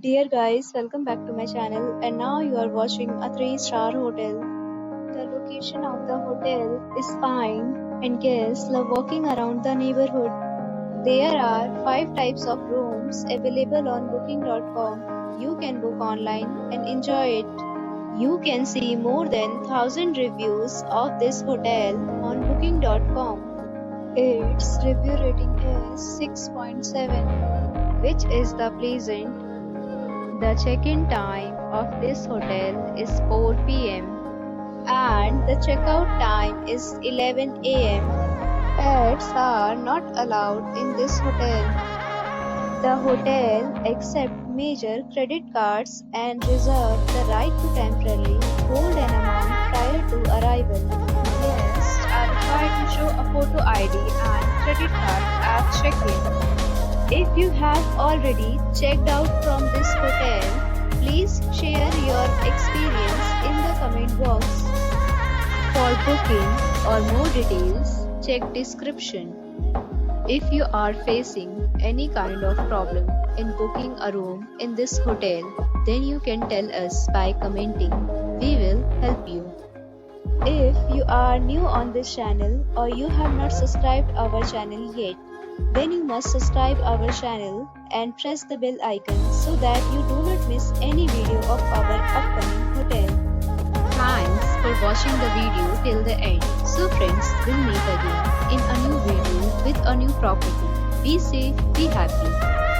Dear guys, welcome back to my channel and now you are watching a 3-star hotel. The location of the hotel is fine and guests love walking around the neighborhood. There are 5 types of rooms available on booking.com. You can book online and enjoy it. You can see more than 1000 reviews of this hotel on booking.com. Its review rating is 6.7, which is the pleasant. The check-in time of this hotel is 4 p.m. and the checkout time is 11 a.m. Pets are not allowed in this hotel. The hotel accepts major credit cards and reserves the right to temporarily hold an amount prior to arrival. Guests are required to show a photo ID and credit card at check-in. If you have already checked out from this hotel, please share your experience in the comment box. For booking or more details, check description. If you are facing any kind of problem in booking a room in this hotel, then you can tell us by commenting. We will help you. If you are new on this channel or you have not subscribed our channel yet, then you must subscribe our channel and press the bell icon so that you do not miss any video of our upcoming hotel. Thanks for watching the video till the end. So friends, we'll meet again in a new video with a new property. Be safe, be happy.